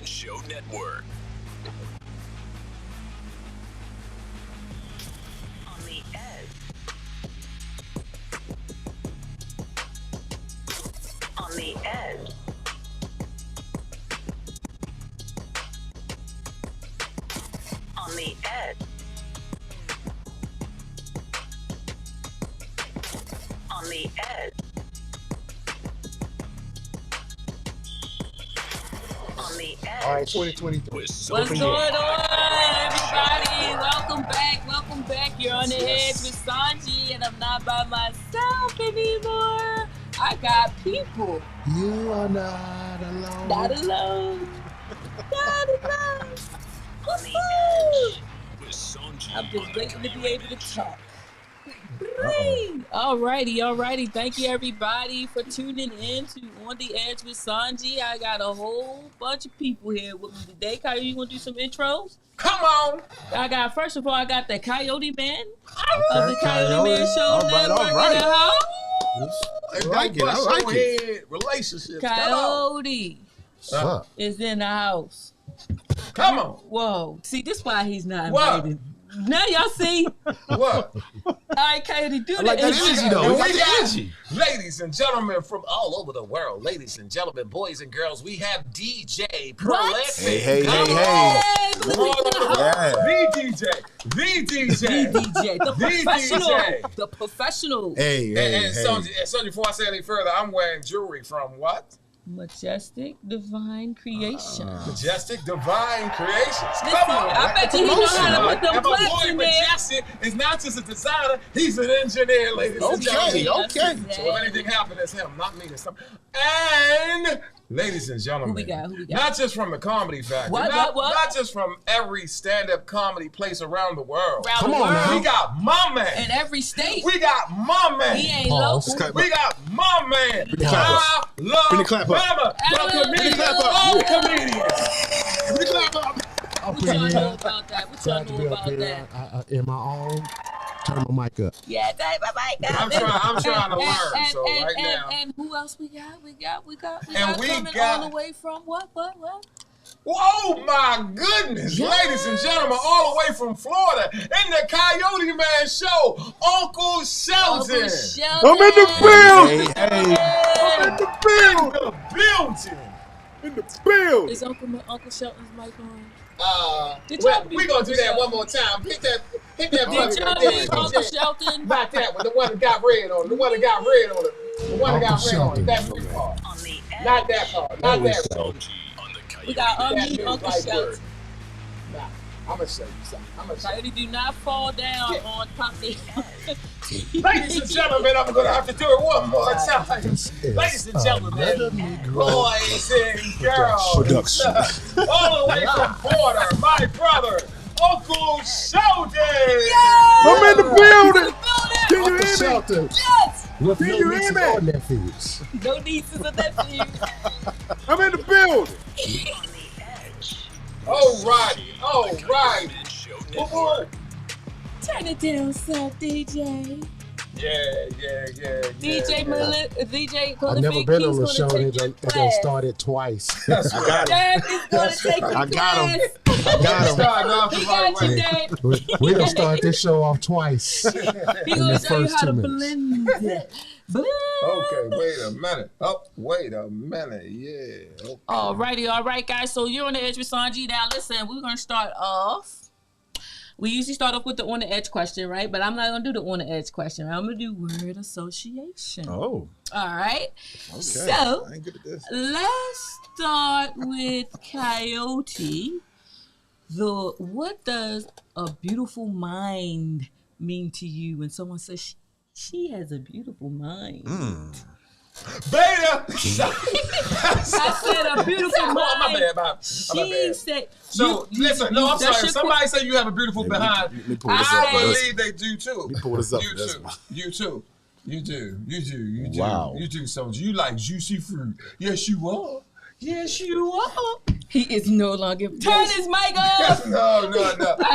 Show Network. On the edge. On the edge. On the edge. On the edge. On the edge. All right, 2023. What's What's going on, everybody? Welcome back. You're on the edge with Sonji, and I'm not by myself anymore. I got people. You are not alone. Not alone. Not alone. On the edge. with Sonji I'm just on the waiting to be Coyote able to talk. Alrighty. Thank you, everybody, for tuning in to On the Edge with Sonji. I got a whole bunch of people here with me today. Coyote, you want to do some intros? Come on. First of all, I got the Coyoteman of the Coyote Coyote. Man Show All right, Network all right. in the house. I like it. I like it. Head relationships. Coyote What's up? is in the house. Come on. Whoa. See, this is why he's not What? invited. Now y'all see. What? All right, Coyote, do I like the that intro. energy, though. And We got we the got energy. ladies and gentlemen from all over the world. Ladies and gentlemen, boys and girls, we have DJ Prolific. Hey. Come Hey, on. believe Come it or on. not. Yeah. The DJ. The DJ. The DJ, the The professional. DJ. The professional. Hey. And Sonji, before I say any further, I'm wearing jewelry from what? Majestic Divine Creation. Majestic Divine Creations. Listen, Come on. I bet you he know how to put them And my clips boy in there. Majestic is not just a designer, he's an engineer, ladies and gentlemen. Okay. So if anything happened, it's him, not me. It's him. And ladies and gentlemen, Who we got? not just from the Comedy Factory, What? not just from every stand-up comedy place around the world. Around Come the on world. now. We got my man. In every state. We got my man. He ain't Pause. local. We got my man. the clap I love Bring the clap up. Bama, the comedian clap up. of comedians. What y'all know about that? What y'all know about that? In my own, turn my mic up. Yeah, that my I'm trying to learn. So right now. And who else we got? We got And we coming got- all the way from what? Oh my goodness, Yes. ladies and gentlemen, all the way from Florida, in the Coyote Man Show, Uncle Shelton. Uncle Shelton. I'm in the building. Hey. I'm In the building. the building. In the building. Is Uncle Shelton's mic on? Did Well, y'all we gonna do that one more time. Hit that Did button y'all right there, meet Uncle Shelton? Not that one, the one that got red on it. The one that got red on it. The one that got Uncle red on Shelton. it. That new part. On the edge. Not that part. Not that part. Sonji on the Coyote We got That unmute new Uncle right Shelton. word. Nah, I'm gonna show you something. I'm gonna show you. Coyote, do not fall down on Poppy. Ladies and gentlemen, I'm gonna have to do it one more time. Ladies and Another gentlemen, Negro boys and girls, production. all the way from Florida, my brother, Uncle Shelton. I'm in the building. Can you Building. hear me? Shelton, Yes. with Can no you hear nieces me? or nephews. No nieces or nephews. I'm in the building. On the edge. All right. Show Boy. Network. Turn it down, son, DJ. Yeah. DJ I've Prolific, never been he's on a gonna show take that your done class. started twice. That's right. Dad is gonna take your I got him. class. I got him. Starting off the He right got you, way. Dad. We're going to start this show off twice. He gonna the show you first how to 2 blend. Blend. Okay, wait a minute. Yeah. Okay. All right, guys. So you're on the edge with Sonji. Now, listen, we're gonna start off. We usually start off with the on the edge question, right? But I'm not gonna do the on the edge question. I'm gonna do word association. Oh, All right. okay. So I ain't good at this. let's start with Coyote. What does a beautiful mind mean to you when someone says she has a beautiful mind? Beta. I said a beautiful mind. My bad. She said. So listen, no, I'm that's sorry. your If somebody say you have a beautiful behind, Let me pull this up. I believe they do too. Let me pull this up. You That's- too. You too. You do. Wow. You do, Sonji. You like juicy fruit. Yes, you are. He is no longer. Turn his mic off. No.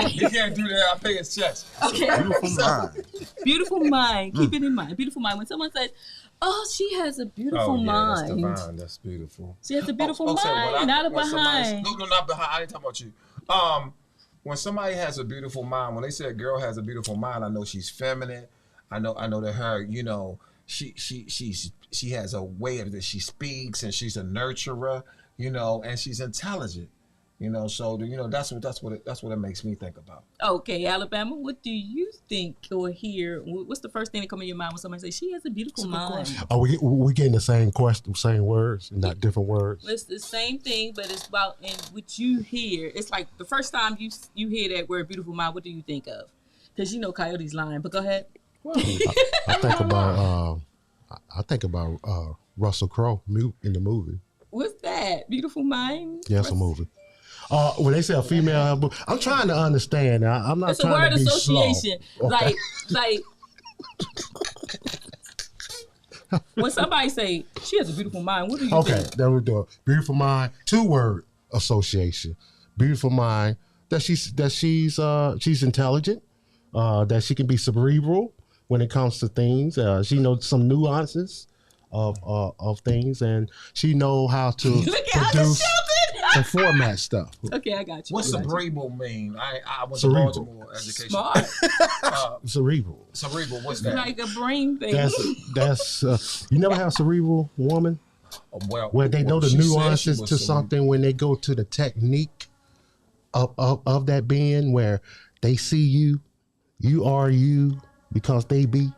He can't do that. I pay his checks. Okay. Beautiful mind. Beautiful mind. Keep it in mind. Beautiful mind. When someone says, Oh, she has a beautiful That's mind. divine. That's beautiful. She has a beautiful So mind, not a behind. No, not behind. I ain't talking about you. When somebody has a beautiful mind, when they say a girl has a beautiful mind, I know she's feminine. I know that her, you know, she has a way of that she speaks, and she's a nurturer, you know, and she's intelligent. You know, so that's what it makes me think about. Okay, Alabama, what do you think or hear? What's the first thing that comes in your mind when somebody says she has a beautiful mind? Are we getting the same question, same words, and not different words? It's the same thing, but it's about and what you hear. It's like the first time you hear that word "beautiful mind." What do you think of? Because you know Coyote's lying. But go ahead. I think about Russell Crowe in the movie. What's that? Beautiful mind? Yeah, it's a movie. When they say a female, I'm trying to understand. I'm not it's a trying word to be association. slow. Okay. Like when somebody say she has a beautiful mind, what do you think? Okay, there we go. Beautiful mind, 2-word association. Beautiful mind that she's intelligent, that she can be cerebral when it comes to things. She knows some nuances of things, and she know how to produce and format stuff. Okay, I got you. What's cerebral mean? I went Cerebral. to Baltimore education. Smart. Cerebral. Cerebral, what's that? Like a brain thing. That's you never have a cerebral woman where they know the she said she nuances was to cerebral. something when they go to the technique of that being where they see you are you because they be.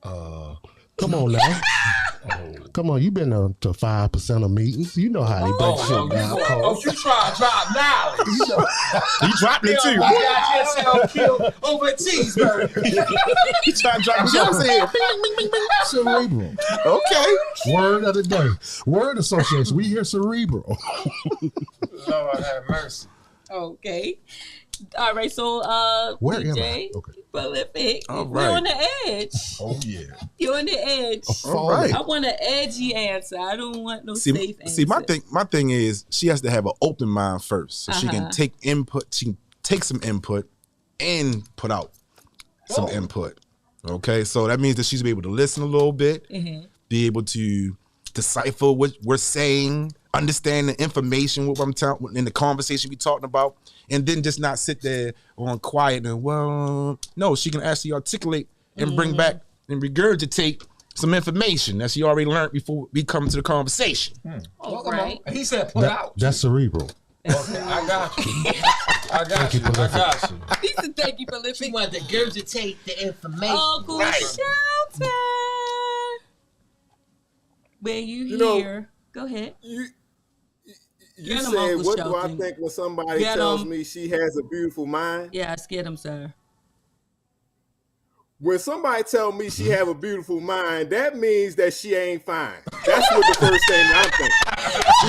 Come on now. Come on, you been to 5% of meetings. You know how they break shit down. You try to drop knowledge. He dropped it too. I got yourself killed over a cheeseburger. He trying to drop jumps in. Cerebral. Okay. Word of the day. Word association. We hear cerebral. Lord have mercy. Okay. All right, so Where am DJ, I? Okay. prolific. All You're right. on the edge. Oh yeah. You're on the edge. All right. I want an edgy answer. I don't want no safe answer. See, my thing is she has to have an open mind first, so she can take input. She can take some input and put out some input. Okay, so that means that she's be able to listen a little bit, be able to decipher what we're saying, understand the information, what I'm telling in the conversation we talking about, and then just not sit there on quiet and no, she can actually articulate and bring back and regurgitate some information that she already learned before we come to the conversation. All right. He said put out. That's cerebral. Okay, I got you. I got you. He said thank you, prolific. She wanted to regurgitate the information. Uncle Shelton. Where you know, hear? Go ahead. You Get him, said, Uncle what Shelton. do I think when somebody Get tells him. me she has a beautiful mind? Yeah, I scared him, sir. When somebody tell me she have a beautiful mind, that means that she ain't fine. That's what the first thing I'm thinking.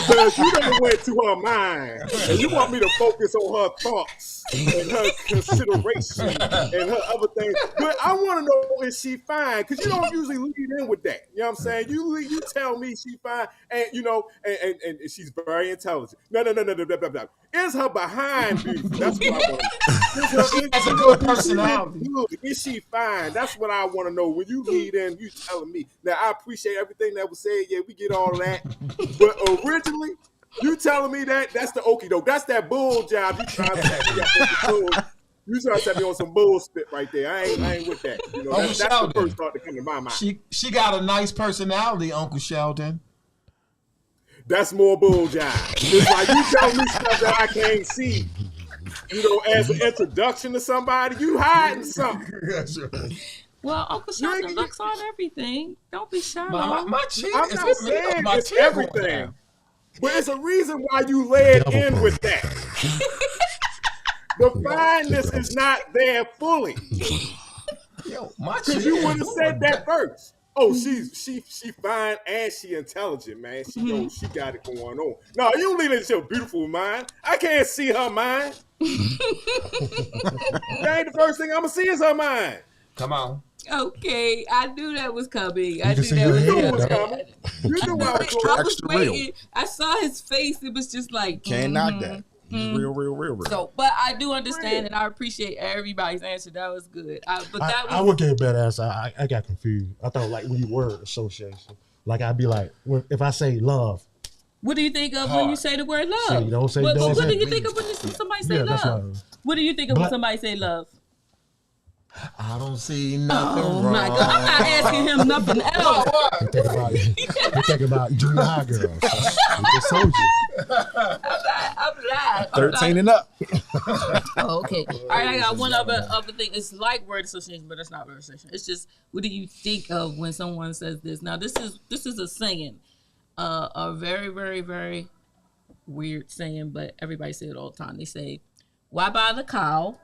Because you done went to her mind, and you want me to focus on her thoughts and her consideration and her other things. But I want to know, is she fine? Because you don't usually lead in with that. You know what I'm saying? You tell me she fine, and you know, and she's very intelligent. No. Is her behind beautiful? That's what I want to know. That's a good personality. Is she fine? That's what I want to know. When you lead in, you telling me. Now, I appreciate everything that was said. Yeah, we get all of that. But originally, you telling me that's the okie doke. That's that bull job. You trying to set me up on some bull. You trying to set me on some bull spit right there. I ain't with that. You know, that's the first thought that come to my mind. She got a nice personality, Uncle Shelton. That's more bull job. It's like you telling me stuff that I can't see. You know, as an introduction to somebody, you hiding something. Well, Uncle Shelton looks on everything. Don't be shy. My cheek I'm is not saying my it's teeth going everything, down. but it's a reason why you led in with that. The fineness is not there fully. Yo, my Because you would have said that first. Oh, she fine and she intelligent, man. She knows she got it going on. No, you don't leave it to your beautiful mind. I can't see her mind. That ain't the first thing I'm gonna see is her mind. Come on. Okay, I knew that was coming. can see your You knew head, it was though. coming. You knew I was I going. was Extra waiting. real. I saw his face. It was just like Can't knock that. He's real. So, but I do understand and I appreciate everybody's answer. That was good. I would get a better answer. I got confused. I thought like when you word association, like I'd be like, if I say love. What do you think of when you say the word love? So you don't say what don't do say- you think of when somebody say that's love? right. What do you think of when somebody say love? I don't see nothing Oh wrong. my God! I'm not asking him nothing else. You think about junior high girls. Just told you. I'm not. 13 and up. Oh, okay. All right, I got one other thing. It's like word association, but it's not word association. It's just, what do you think of when someone says this? Now, this is a saying, a very, very, very weird saying, but everybody say it all the time. They say, "Why buy the cow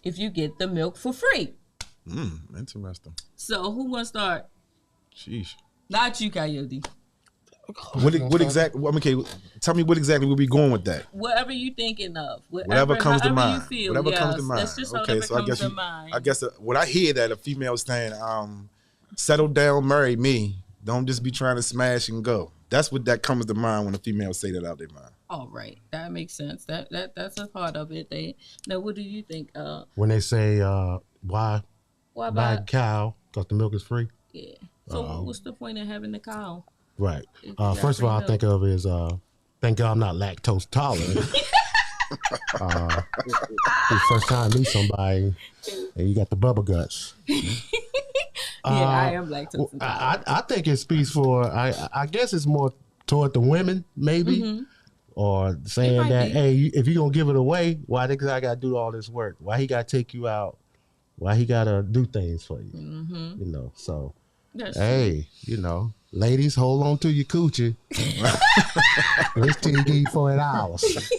if you get the milk for free?" Interesting. So, who wants to start? Sheesh. Not you, Coyote. What exactly? Okay, tell me what exactly we'll be going with that. Whatever you thinking of, Whatever comes to mind. You feel, whatever yes, comes to mind. That's just Okay, so comes to mind. I guess when I hear that a female saying, "Settle down, marry me. Don't just be trying to smash and go." That's what that comes to mind when a female say that out their mind. All right, that makes sense. That's a part of it. Now, what do you think? When they say why buy buy? a cow because the milk is free? Yeah. So, what's the point of having the cow? Right. If you got First of all, free I think of is thank God I'm not lactose tolerant. The first time I meet somebody and you got the bubble guts. I am lactose intolerant. I think it speaks for I guess it's more toward the women maybe, or saying that be. hey, if you're gonna give it away, why the guy gotta do all this work? Why he gotta take you out? Why he gotta do things for you? You know, so That's hey, you know, ladies, hold on to your coochie. Let's till you get $40.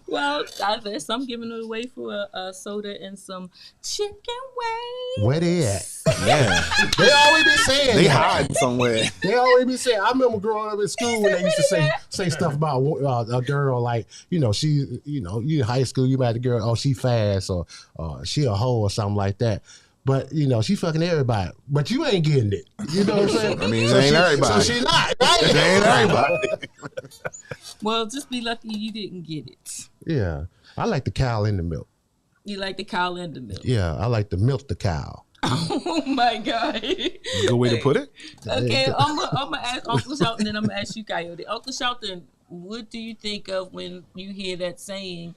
Well, there's some giving it away for a soda and some chicken wings. Where they at? Yeah, They always be saying they that. hiding somewhere. They always be saying. I remember growing up in school when they used to say stuff about a girl like she you in high school you met a girl, oh she fast or she a hoe or something like that. But she fucking everybody. But you ain't getting it. You know what I'm saying? I mean, it ain't everybody. So she not. Right? It ain't everybody. Well, just be lucky you didn't get it. Yeah, I like the cow in the milk. You like the cow and the milk. Yeah, I like to milk the cow. Oh my God. Good way to put it. Okay, I'm gonna ask Uncle Shelton, and I'm gonna ask you, Coyote. Uncle Shelton, what do you think of when you hear that saying,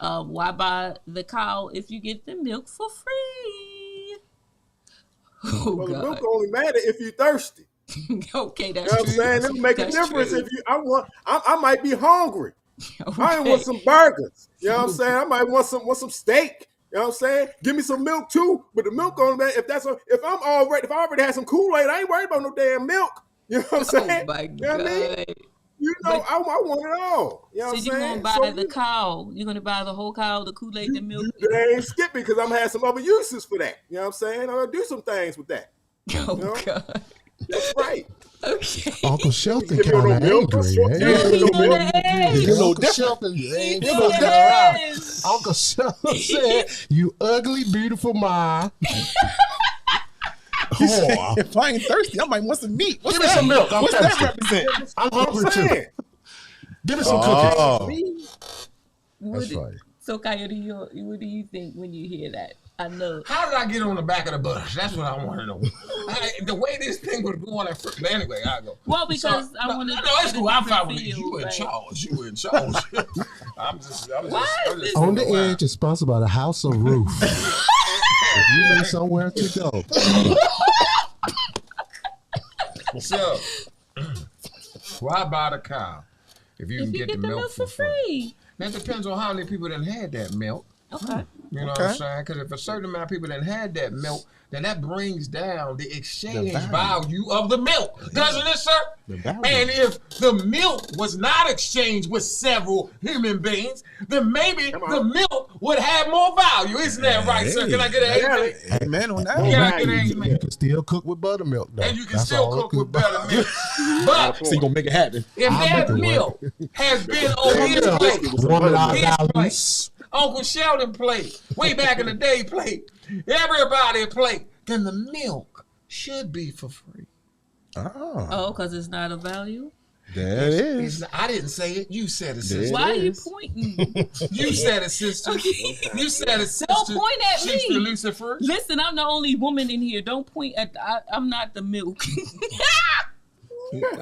"Why buy the cow if you get the milk for free?" Oh, Well, the God. milk only matter if you thirsty. Okay, that's You know what I'm true. saying? It'll make a That's difference true. if I might be hungry. Okay. I want some burgers. You know what I'm saying? I might want some steak. You know what I'm saying? Give me some milk too, but the milk only matter if I already had some Kool-Aid, I ain't worried about no damn milk. You know what I'm saying? Oh my You know what I mean? God. You know, I want it all. You know So what I'm you're saying? gonna buy the cow? You're gonna buy the whole cow, the Kool-Aid, the milk? They ain't skipping because I'm gonna have some other uses for that. You know what I'm saying? I'm gonna do some things with that. Oh You know? God. That's right. Okay. Uncle Shelton Give me kind no of milk. angry. Yeah. He's on the edge. Yeah, Uncle Shelton, He's you on know, the around. edge. Uncle Shelton said, "You ugly, beautiful ma." Oh, If I ain't thirsty, I might want some meat. What's give me that? some milk. I'm What's thirsty. that represent? I'm hungry too. Man, Give me some cookies. Oh, What That's do- funny. So, Coyote, what do you think when you hear that? I know. How did I get on the back of the bus? That's what I want to know. The way this thing was going at first. But anyway, I go. Well, because I no, wanted no, to it's cool. I'm fine with feel, you. You in right? charge. You in charge. I'm just On the edge is sponsored by the House of Roof. If you need somewhere to go, So, why buy the cow if you can If you get the milk for free? free. That depends on how many people done had that milk. Okay. You know what I'm saying? Because if a certain amount of people done had that milk, then that brings down the exchange value of the milk. Doesn't it, sir? And if the milk was not exchanged with several human beings, then maybe the milk would have more value. Isn't that right, sir? Can I get an amen? amen on that. Can I get an you amen? can still cook with buttermilk, though. And you can That's still all cook it with could- buttermilk. But So you gonna make it happen? if I'll that make it milk has been on his Yeah. plate, Warming our his values. plate, Uncle Sheldon plate, way back in the day plate, everybody plate, then the milk should be for free. Oh, Oh, because it's not a value? There it is. I didn't say it. You said it, sister. Why are you pointing? You said it, sister. You said it, sister. Don't point at She's me. the Lucifer. Listen, I'm the only woman in here. Don't point at. I'm not the milk.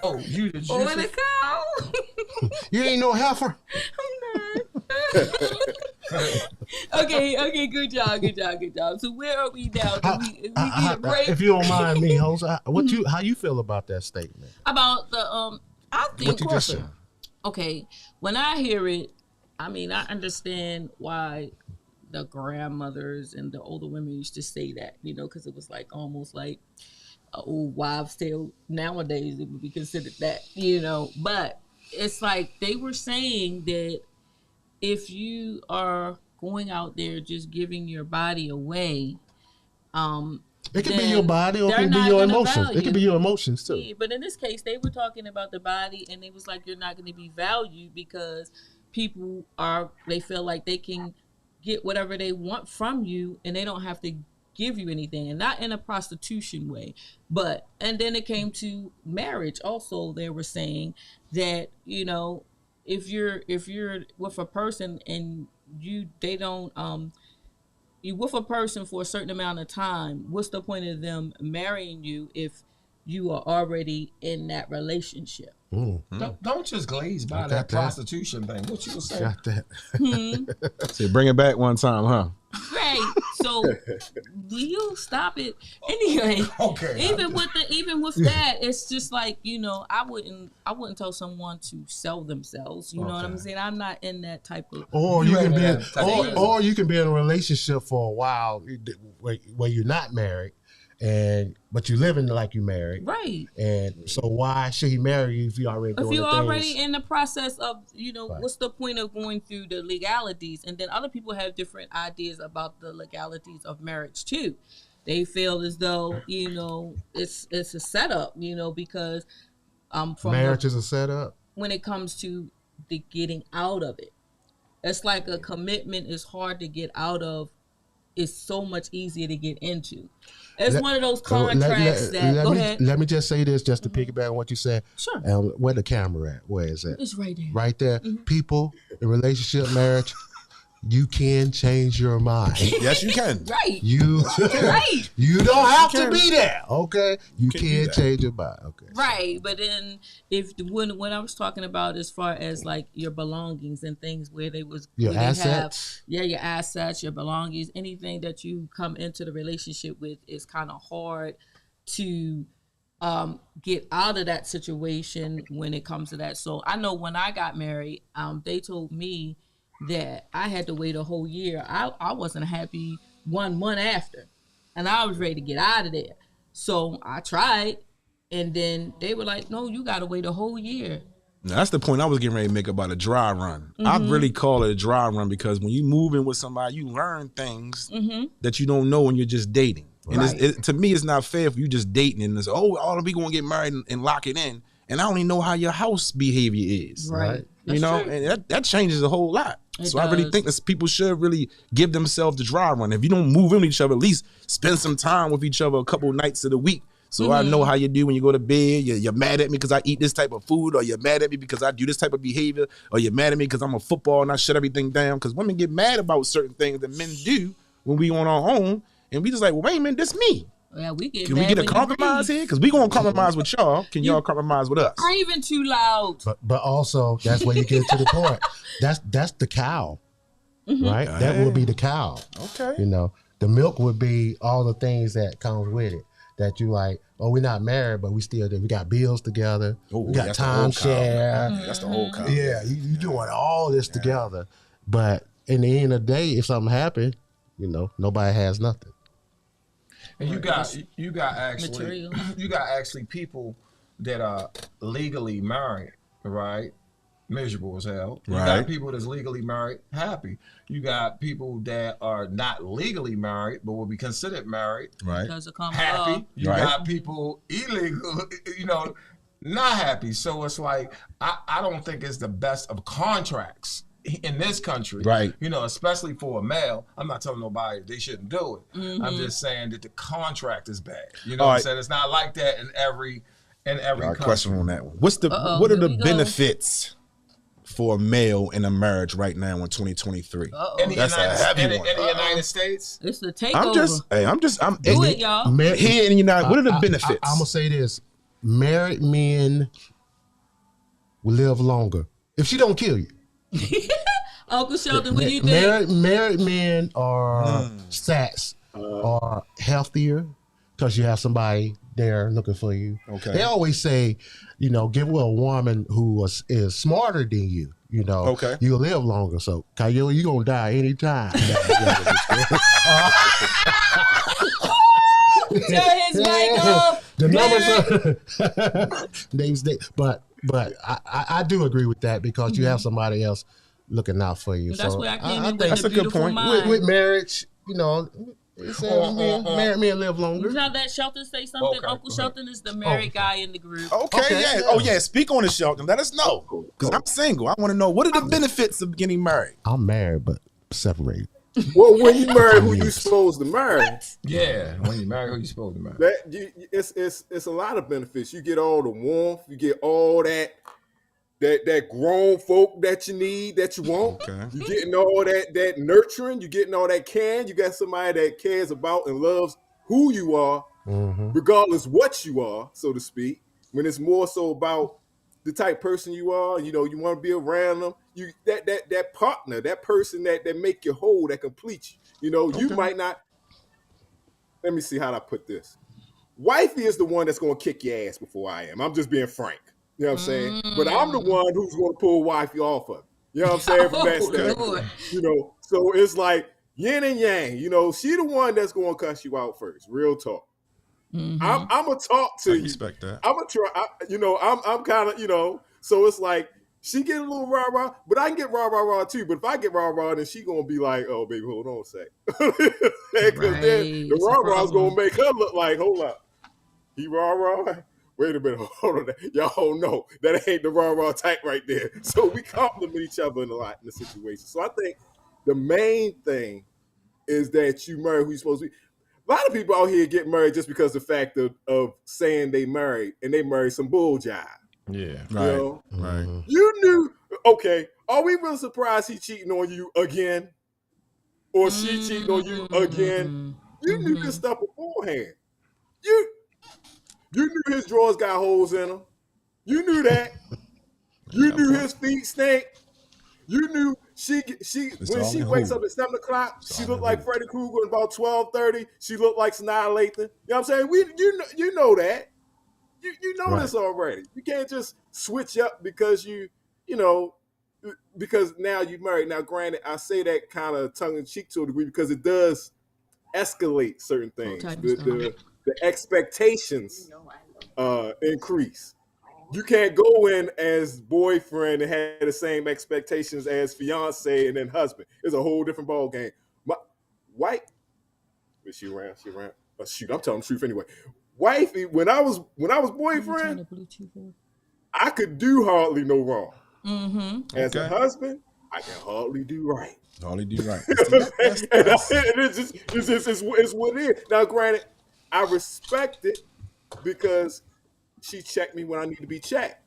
Oh, you the Or juicy. the cow. You ain't no heifer. Okay, good job. So where are we now? Do we get a break? If you don't mind me, Jose, how you feel about that statement? About the I think What you just said. okay, when I hear it, I mean I understand why the grandmothers and the older women used to say that, because it was like almost like an old wives' tale. Nowadays it would be considered that, but it's like they were saying that if you are going out there just giving your body away, it can be your body or it can be your emotions. It can be your emotions too. Yeah, but in this case, they were talking about the body, and it was like you're not going to be valued because people they feel like they can get whatever they want from you, and they don't have to give you anything, and not in a prostitution way. And then it came to marriage. Also, they were saying that if you're with a person and you with a person for a certain amount of time, what's the point of them marrying you if you are already in that relationship? Don't just glaze by that prostitution thing. What you were saying? Got that. So bring it back one time, huh? Right. So will you stop it anyway? Okay. Even with that, it's just like I wouldn't tell someone to sell themselves. You know what I'm saying? I'm not in that type of. Or you can be you can be in a relationship for a while where you're not married, but you're living like you're married. Right. And so why should he marry you if you already doing if you're the things? already in the process of Right. What's the point of going through the legalities? And then other people have different ideas about the legalities of marriage too. They feel as though it's a setup, because from marriage is a setup. when it comes to the getting out of it, it's like a commitment is hard to get out of. It's so much easier to get into. It's one of those contracts go ahead. Let me just say this, just to piggyback on what you said. Sure. Where the camera at? Where is it? It's right there. Right there. People in relationship, marriage, you can change your mind. Yes, you can. Right. You Right. you don't have to be there. Okay. You can do can that. change your mind. Okay. Right, but then when I was talking about as far as like your belongings and things where Your where they assets. your assets, your belongings, anything that you come into the relationship with is kind of hard to get out of that situation when it comes to that. So I know when I got married, they told me that I had to wait a whole year. I wasn't happy 1 month after, and I was ready to get out of there. So I tried, and then they were like, no, you got to wait a whole year. Now, that's the point I was getting ready to make about a dry run. I really call it a dry run because when you move in with somebody, you learn things that you don't know when you're just dating. And Right. to me, it's not fair if you just dating and it's, all we going to get married and lock it in. And I don't even know how your house behavior is. Right. You That's know, true. and that changes a whole lot. It So I really does. think that people should really give themselves the dry run. If you don't move in with each other, at least spend some time with each other a couple nights of the week. So I know how you do when you go to bed. You're mad at me because I eat this type of food, or you're mad at me because I do this type of behavior, or you're mad at me because I'm a football and I shut everything down. Because women get mad about certain things that men do when we on our own, and we just like, well, wait a minute, this me. Yeah, we get Can we mad get a when you compromise breathe. here? Because we gonna compromise with y'all. Can y'all compromise with us? Breathing too loud. But also that's where you get to the point. That's the cow. Right? That would be the cow. Okay. The milk would be all the things that comes with it. That you like, we're not married, but we got bills together. We got that's the whole cow. timeshare. That's the whole cow. Yeah, you doing all this together. But in the end of the day, if something happened, nobody has nothing. And you got actually Material. you got actually people that are legally married, right? Miserable as hell. You Right. got people that's legally married, happy. You got people that are not legally married but will be considered married, Right. Because of common happy. law. You Right. got people illegal, not happy. So it's like I don't think it's the best of contracts in this country, Right. Especially for a male. I'm not telling nobody they shouldn't do it. I'm just saying that the contract is bad. You know what I'm Right. saying? It's not like that in In every Got a country. question on that one. What are the benefits for a male in a marriage right now in 2023? In the That's a United, heavy in, one. in the United States? It's the takeover. I'm Do it, y'all. here in the United. What are the benefits? I'm gonna say this: married men will live longer if she don't kill you. Uncle Shelton, what do you think? Married men are stats are healthier because you have somebody there looking for you. Okay. They always say, get with a woman who is smarter than you. Okay. You'll live longer. So, Coyote, you gonna die anytime. Turn his mic off. The numbers are but I do agree with that because you have somebody else looking out for you. That's so where I came in that's with a the good beautiful point. mind. with marriage, married men live longer. You not let Shelton say something? Okay, Uncle go Shelton is the married guy in the group. Okay, yeah. Oh, yeah. Speak on it, Shelton. Let us know. Because I'm single. I want to know, what are the benefits of getting married? I'm married, but separated. Well, when you marry who you supposed to marry, Yeah, when you marry who you supposed to marry. it's a lot of benefits. You get all the warmth, you get all that grown folk that you need, that you want. Okay. You getting all that nurturing, you getting all that can. You got somebody that cares about and loves who you are, regardless what you are, so to speak. When it's more so about the type person you are, you want to be around them. You that partner, that person that make you whole, that complete you. You might not. Let me see how I put this. Wifey is the one that's going to kick your ass before I am. I'm just being frank. You know what I'm saying? But I'm the one who's going to pull wifey off of it. You know what I'm saying? From that standpoint. So it's like yin and yang. She the one that's going to cuss you out first. Real talk. I'm gonna talk to you. Respect that. I'm gonna try. I'm kind of So it's like she get a little rah rah, but I can get rah rah rah too. But if I get rah rah, then she gonna be like, "Oh, baby, hold on a sec," because then the rah rah is gonna make her look like, "Hold up, he rah rah." Wait a minute, hold on. Y'all know that ain't the rah rah type right there. So we compliment each other in the situation. So I think the main thing is that you marry who you're supposed to be. A lot of people out here get married just because of the fact of saying they married and they married some bull jive. Yeah. Right. Right. You knew, okay, are we really surprised he cheating on you again? Or she cheating on you again? You knew this stuff beforehand. You knew his drawers got holes in them. You knew that. You knew his feet stink. You knew she when she wakes up at 7 o'clock, she looked like Freddy Krueger. At about 12:30, she looked like Sanaa Lathan. You know what I'm saying? You know that. You know this already. You can't just switch up because because now you're married. Now, granted, I say that kind of tongue in cheek to a degree because it does escalate certain things. The expectations increase. You can't go in as boyfriend and have the same expectations as fiance and then husband. It's a whole different ball game. My wife, she ran. Oh, shoot, I'm telling the truth anyway. Wifey, when I was boyfriend, I could do hardly no wrong. As a husband, I can hardly do right. Hardly do right. It's what it is. Now, granted, I respect it because she checked me when I need to be checked,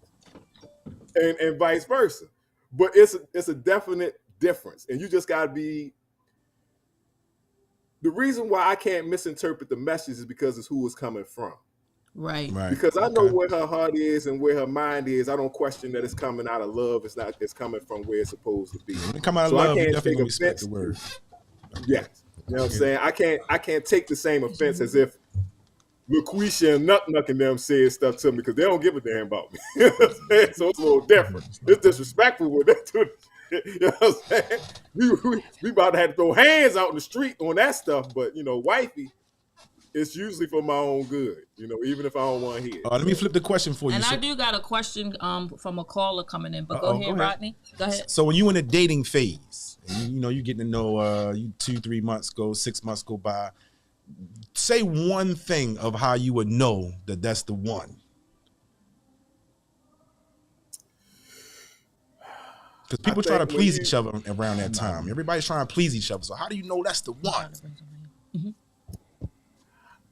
and vice versa. But it's a definite difference, and you just got to be. The reason why I can't misinterpret the message is because it's who it's coming from. Right. Because I know where her heart is and where her mind is. I don't question that it's coming out of love. It's coming from where it's supposed to be. When it come out of love, you definitely respect the word. Yes. You know what I'm saying? I can't take the same offense as if LaQuisha and Nuck and them said stuff to me because they don't give a damn about me. You know what I'm saying? So it's a little different. It's disrespectful with that too. You know what I'm saying? We about to have to throw hands out in the street on that stuff, but wifey, it's usually for my own good, even if I don't want to hear it. Let me flip the question for you. And I do got a question from a caller coming in, but go ahead, Rodney. Go ahead. So when you in a dating phase, and you getting to know you 2-3 months go, 6 months go by, say one thing of how you would know that that's the one. Because people try to please each other around that time. Everybody's trying to please each other. So how do you know that's the one?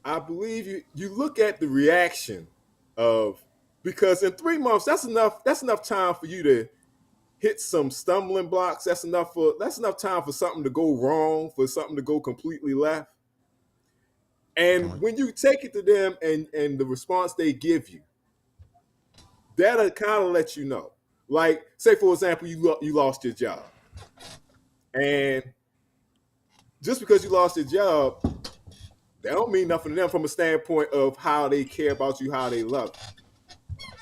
I believe you look at the reaction of Because in 3 months, that's enough time for you to hit some stumbling blocks. That's enough time for something to go wrong, for something to go completely left. And when you take it to them and the response they give you, that'll kind of let you know. Like, say for example, you lost your job. And just because you lost your job, that don't mean nothing to them from a standpoint of how they care about you, how they love you,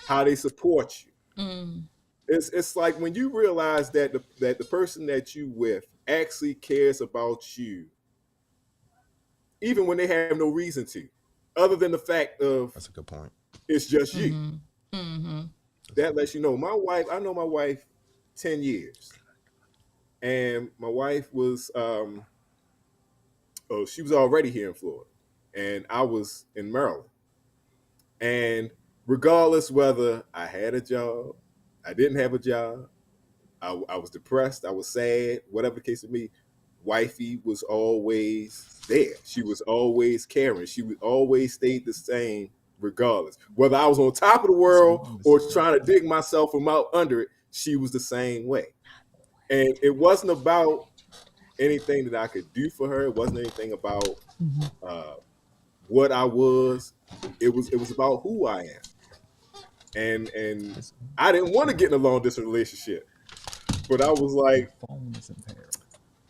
how they support you. Mm. It's like when you realize that the person that you with actually cares about you, even when they have no reason to, other than the fact of that's a good point. It's just you. Mm-hmm. Mm-hmm. That lets you know. I know my wife 10 years, and my wife was she was already here in Florida, and I was in Maryland. And regardless whether I had a job, I didn't have a job, I was depressed, I was sad, whatever the case of me, wifey was always there. She was always caring. She would always stayed the same regardless. Whether I was on top of the world or trying to dig myself from out under it, she was the same way. And it wasn't about anything that I could do for her. It wasn't anything about what I was. It was about who I am. And I didn't want to get in a long distance relationship. But I was like,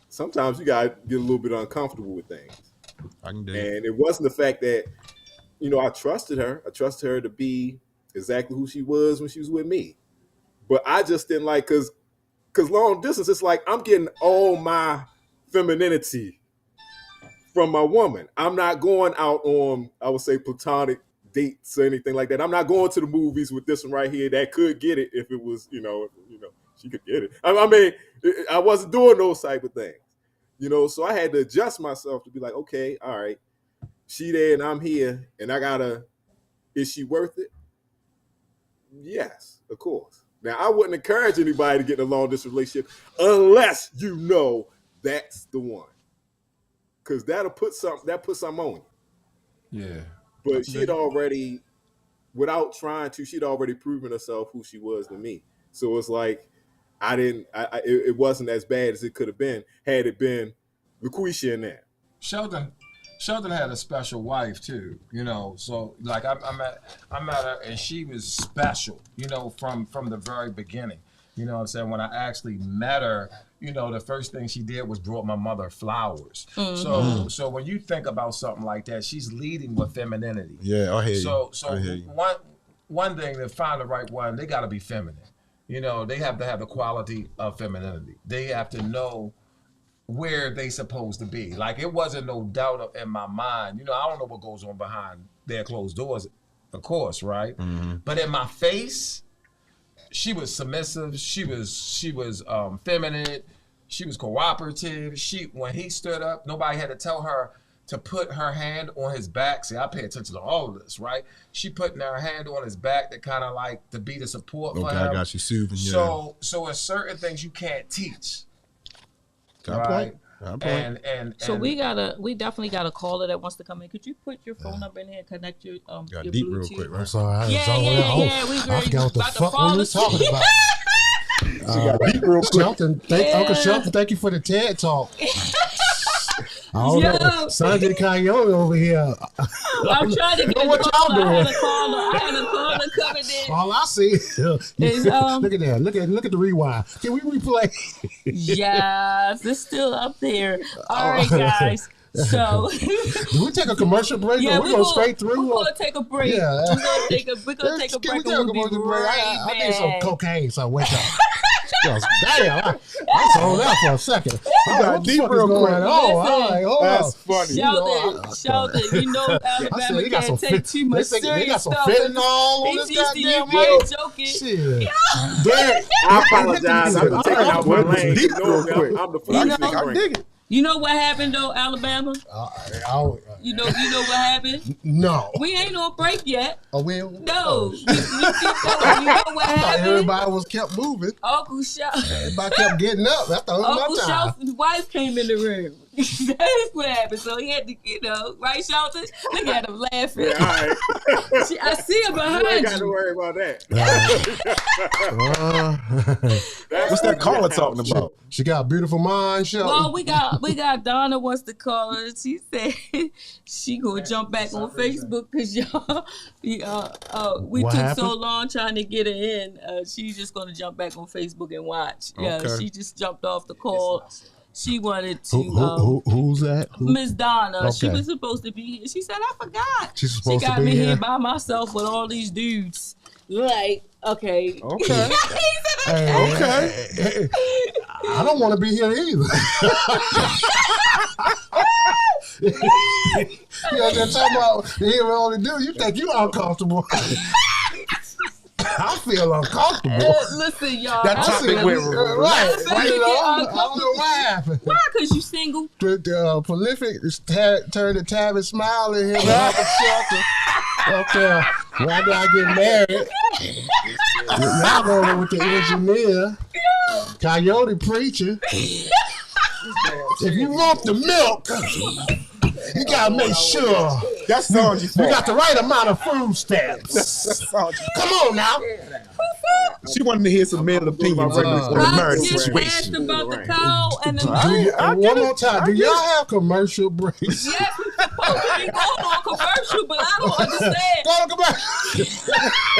sometimes you gotta get a little bit uncomfortable with things. And it wasn't the fact that, I trusted her. I trusted her to be exactly who she was when she was with me. But I just didn't like, because long distance, it's like I'm getting all my femininity from my woman. I'm not going out on, I would say, platonic dates or anything like that. I'm not going to the movies with this one right here that could get it if it was, she could get it. I mean, I wasn't doing those type of things, so I had to adjust myself to be like, okay, all right, she there and I'm here, and is she worth it? Yes, of course. Now, I wouldn't encourage anybody to get in a long distance relationship unless that's the one. Because that puts something on you. Yeah. But she'd already, without trying to, she'd already proven herself who she was to me. So it's like, it wasn't as bad as it could have been had it been LaQuisha in there. Shelton had a special wife too, so like I met her and she was special, from the very beginning. You know what I'm saying? When I actually met her, the first thing she did was brought my mother flowers. Mm-hmm. So when you think about something like that, she's leading with femininity. Yeah, I hear you. So one thing, to find the right one, they got to be feminine. They have to have the quality of femininity. They have to know where they supposed to be. Like, it wasn't no doubt in my mind. I don't know what goes on behind their closed doors, of course, right? Mm-hmm. But in my face, she was submissive. She was feminine. She was cooperative. When he stood up, nobody had to tell her to put her hand on his back. See, I pay attention to all of this, right? She putting her hand on his back to kind of like to be the support for him. Okay, I got you soothing. So it's certain things you can't teach. Right. And so we definitely got a caller that wants to come in. Could you put your phone up in there and connect your got your deep Bluetooth? real quick, right? I'm sorry. Yeah. I forgot what the fuck we were talking about. She got deep real quick. Shelton, Uncle Shelton, thank you for the TED Talk. I don't know. Sonji Coyote over here. I'm trying to get what y'all doing. I had a caller coming in. All I see is look at that. Look at the rewind. Can we replay? Yes, it's still up there. All right, guys. So do we take a commercial break? Yeah, or we're going straight through. We're gonna take a break. Yeah. We're gonna take a break. And we'll be right back. I need some cocaine, so wake up. Damn, I zoned out for a second. Got deep real quick. That's funny. Shelton, Alabama can't take too much serious stuff. They got some fentanyl on this goddamn road. Joking. Shit. I apologize. I'm taking out my lane. Deep real quick. I'm the first I dig it. You know what happened though, Alabama? You know what happened? No. We ain't on break yet. Oh, we no. We keep going. You know what happened? Everybody was kept moving. Uncle Shelton. Everybody kept getting up. That's the whole Uncle Shelton's wife came in the room. That's what happened. So he had to, right, Shelton? Look at him laughing. Yeah, all right. I see him You behind ain't got to you. worry about that. What's that caller talking about? She got a beautiful mind, Shelton. Well, we got Donna wants to call her. She said she gonna jump back on Facebook because we What took happened? so long trying to get her in. She's just gonna jump back on Facebook and watch. Yeah, Okay. she just jumped off the call. She wanted to. Who's that? Miss Donna. She Okay. was supposed to be here. She said, I forgot. She's She supposed got to be me here here. by myself with all these dudes. Like, okay. Okay. Hey, I don't want to be here either. They're talking about hearing all the do. You think you uncomfortable? I feel uncomfortable. Listen, y'all. That topic went right. I You feel know, I uncomfortable. don't know why happened. Why? Because you single? The prolific turned the tab and smile in here. Shelter. Okay. Why did I get married? Y'all going with the engineer. Coyote preacher. If you want the milk, you gotta make sure That's Sonji you fault. got the right amount of food stamps. That's Sonji. Come on now. She wanted to hear some male opinions on the I marriage just situation. asked about the cow and the One more time. Do y'all have commercial breaks? Yes, we supposed to be going on commercial, but I don't understand. Go to commercial.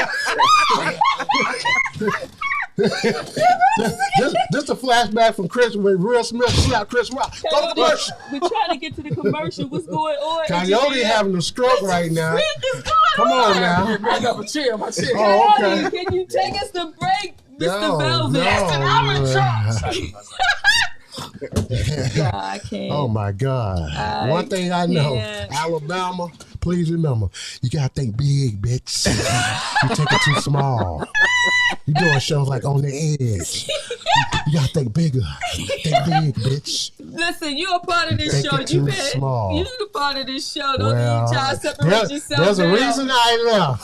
Just a flashback from Chris when Will Smith slapped Chris Rock. Go to commercial. We're trying to get to the commercial. What's going on? Coyote having a stroke right now. What is going Come on now. I got a chair, my chair. Oh, Coyote, okay. can you take us to break, Mr. No, Velvet? no. Yeah, I can't. Oh my God. One thing I know, can't. Alabama, please remember, you gotta think big, bitch. You take it too small. You doing shows like On the Edge. You gotta think bigger. Think big, bitch. Listen, you're a part of this Think show. it too You're small. a part of this show. Don't Well, you try to separate yourself. there's a now. reason I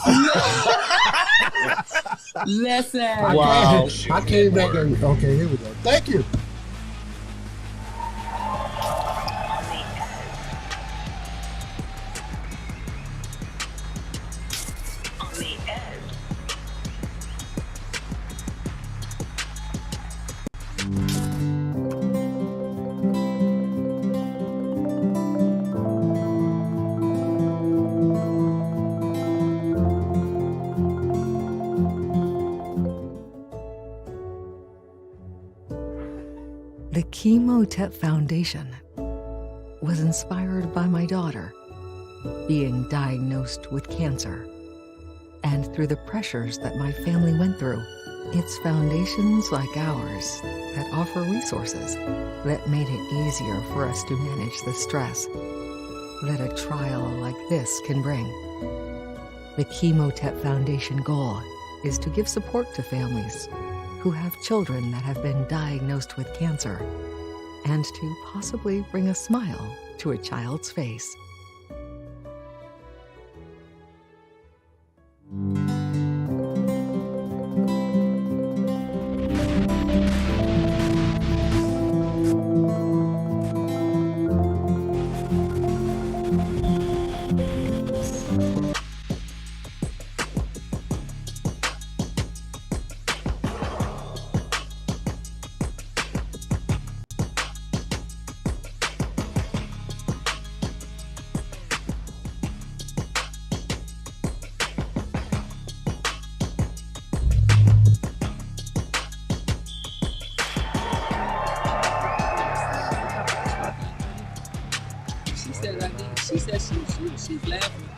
left. Listen. I came back and okay, here we go. Thank you. On the edge. The Chemotep Foundation was inspired by my daughter being diagnosed with cancer. And through the pressures that my family went through, it's foundations like ours that offer resources that made it easier for us to manage the stress that a trial like this can bring. The Chemotep Foundation goal is to give support to families who have children that have been diagnosed with cancer, and to possibly bring a smile to a child's face. She said she's laughing.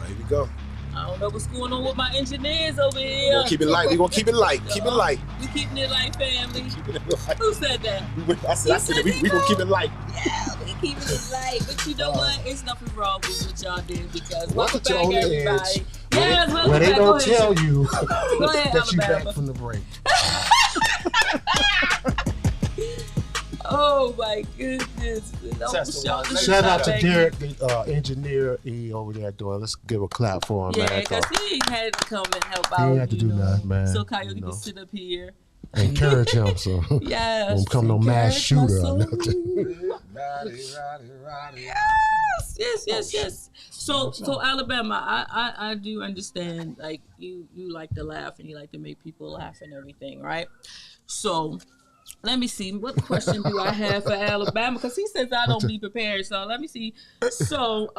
Here we go. I don't know what's going on with my engineers over here. We're gonna keep it light. We're gonna keep it light. Keep it light. We keeping it light, family. Keep it light. Who said that? I said it. We gonna keep it light. Yeah, we keeping it light. But you know what? It's nothing wrong with what y'all did because Welcome welcome to back, On the everybody. Edge. Yes, welcome Where they back. don't Go ahead. tell you Go ahead, that you Alabama. back from the break. Oh my goodness. Shout out to Derek, the engineer over there doing. Let's give a clap for him, Yeah, man. because he had to come and help He out. ain't had to you do know, nothing, man. So Coyote You know. can sit up here Encourage him, so Yes. won't become no mass encourage my shooter or soul. nothing. Yes. So Alabama, I do understand. Like you like to laugh and you like to make people laugh and everything, right? So let me see. What question do I have for Alabama? Because he says I don't be prepared. So let me see. So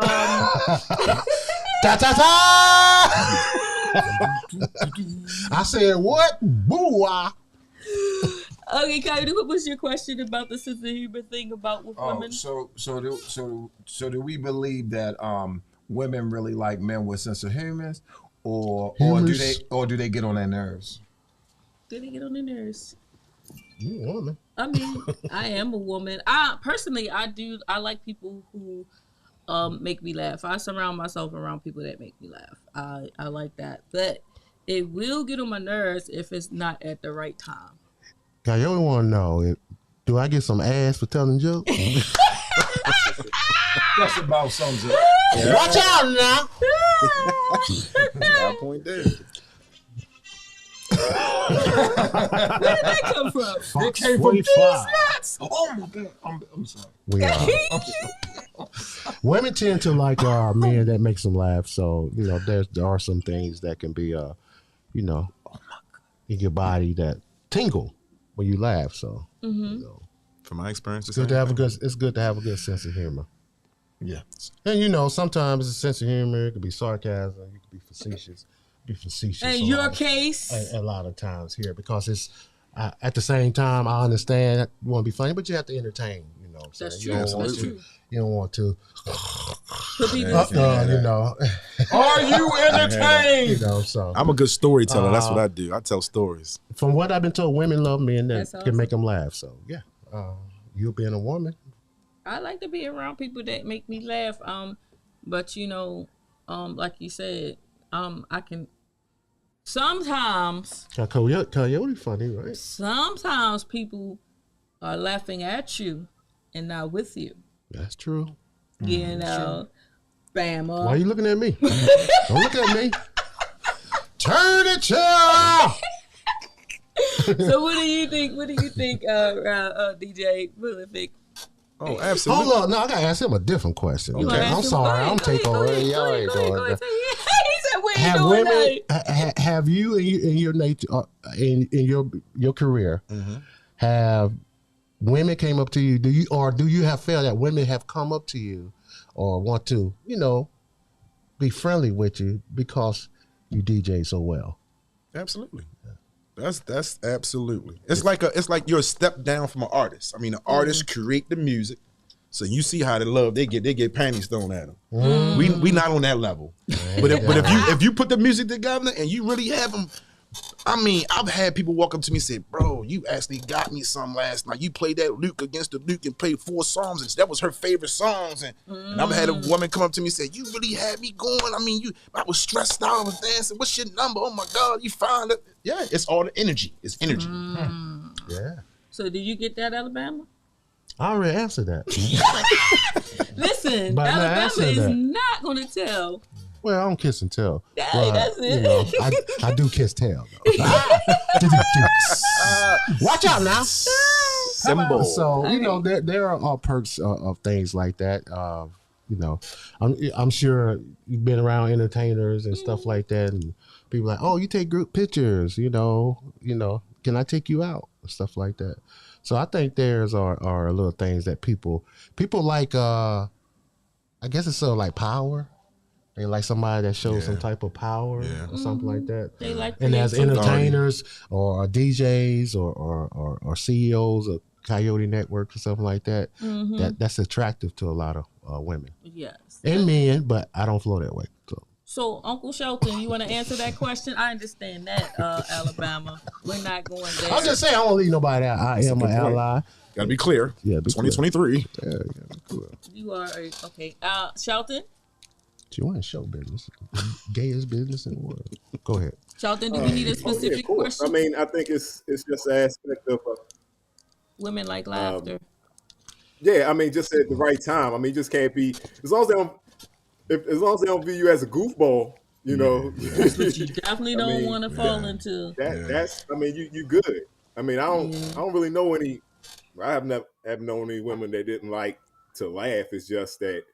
Ta ta ta! I said what? Boo-ah. okay, Coyote, what was your question about the sense of humor thing about with women? So do we believe that women really like men with sense of humor, or do they get on their nerves? Do they get on their nerves? You a woman. I mean, I am a woman. I like people who make me laugh. I surround myself around people that make me laugh. I like that. But it will get on my nerves if it's not at the right time. Coyote want to know, do I get some ass for telling jokes? That's about something. Yeah. Watch out now. Got a point there. Where did that come from? It came from these nuts. Oh my God. I'm sorry. We are. Women tend to like men that makes them laugh. So, there are some things that can be, in your body that tingle when you laugh. So, From my experience, it's good to have a good sense of humor. Yeah. And, sometimes it's a sense of humor. It could be sarcasm. You could be facetious. In your case? A lot of times here, because it's, at the same time, I understand you want to be funny, but you have to entertain, That's you true. don't want to. Put people Are you entertained? So I'm a good storyteller. That's what I do. I tell stories. from what I've been told, women love men that That's can awesome. make them laugh. So yeah, you being a woman, I like to be around people that make me laugh. But like you said, I can sometimes Coyote funny, right? sometimes people are laughing at you and not with you. That's true. Bama. Why are you looking at me? Don't look at me. Turn the chair off. So what do you think? DJ Prolific? Oh, absolutely. Hold on, no, I gotta ask him a different question. You Okay, wanna ask I'm him? sorry, Go I'm taking over. Y'all ain't Go going. ahead. He said, "What you Have doing?" women? Have you in your nature, in your career, have women came up to you? Do you have felt that women have come up to you or want to, be friendly with you because you DJ so well? Absolutely. That's absolutely. It's like you're a step down from an artist. I mean, the artists create the music, so you see how they love. They get panties thrown at them. We not on that level. But if you put the music together and you really have them, I mean, I've had people walk up to me and say, "Bro, you actually got me some last night. You played that Luke against the Luke and played 4 songs, and that was her favorite songs." And I've had a woman come up to me and say, "You really had me going. I mean, I was stressed out. I was dancing. What's your number? Oh my God, you find it." Yeah, it's all the energy. It's energy. Yeah. So did you get that, Alabama? I already answered that. Listen, But Alabama answer is that. not going to tell. Well, I don't kiss and tell. Hey, But, that's it. I do kiss tell though. Watch out now. Symbol. So there are perks of things like that. I'm sure you've been around entertainers and stuff like that, and people like, oh, you take group pictures. Can I take you out? Stuff like that. So I think there's are little things that people like. I guess it's sort of like power. They like somebody that shows some type of power or something like that. They like And as creativity. entertainers or DJs or CEOs of Coyote Network or something like that, that's attractive to a lot of women Yes. and men, but I don't flow that way. So, Uncle Shelton, you want to answer that question? I understand that, Alabama. We're not going there. I'm just saying, I won't leave nobody out. I am an ally. Got to be clear. Yeah, be 2023. Yeah, cool. You are okay. Shelton. She went show business, gayest business in the world. Go ahead. Shelton, do we need a specific of course. question? I mean, I think it's just an aspect of Women like laughter. I mean, just at the right time. I mean, just can't be as long as they don't view you as a goofball. But you definitely don't want to fall into. That's. I mean, you good. I mean, I don't really know any. I have known any women that didn't like to laugh. It's just that,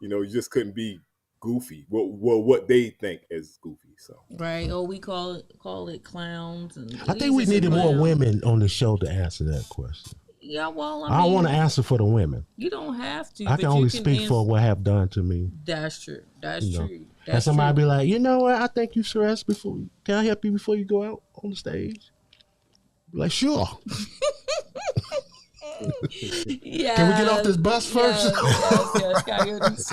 you just couldn't be goofy. What they think is goofy. So Right. Or we call it clowns. And I think we needed more women on the show to answer that question. Yeah, well, I don't want to answer for the women. You don't have to. I can only speak for what have done to me. That's true. That's true. And somebody be like, you know what? I think you stressed before. Can I help you before you go out on the stage? Be like, sure. Yeah. Can we get off this bus first? Yes.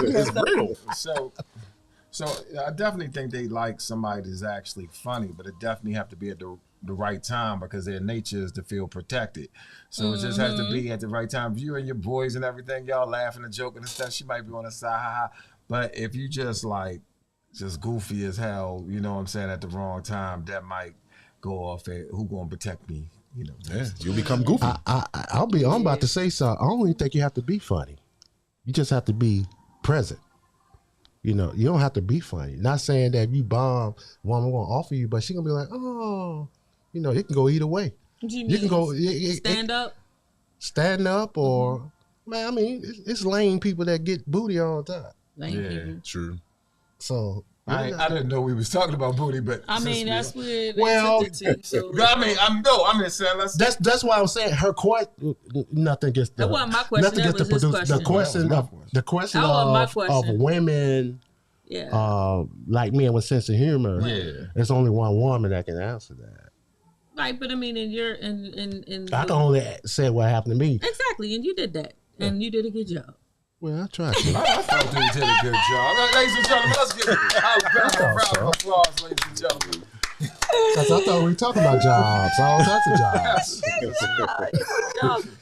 So I definitely think they like somebody that's actually funny, but it definitely have to be at the right time because their nature is to feel protected. So it just has to be at the right time. If you and your boys and everything, y'all laughing and joking and stuff, she might be on the side, ha ha. But if you just goofy as hell, you know what I'm saying, at the wrong time, that might go off at who gonna protect me, Yeah, you'll become goofy. I'm about to say something. I don't even think you have to be funny. You just have to be present. You don't have to be funny. Not saying that if you bomb, woman won't offer you, but she gonna be like, oh, it can go either way. What do you You can go stand up, or man, I mean, it's lame people that get booty all the time. Lame people. True. So I didn't know we was talking about booty, but I mean that's where well, they took it to. So. I'm just saying. That's why I was saying her question. Nothing against that wasn't my question. Nothing That against was the his producer. question. The question That wasn't my of question. women, like men with sense of humor. Yeah. There's only one woman that can answer that. Right, but I mean, in I can only say what happened to me. Exactly, and you did that, and you did a good job. Well, I tried to. I thought you did a good job. Ladies and gentlemen, let's give a round of applause, ladies and gentlemen. Because I thought we were talking about jobs, all types of jobs.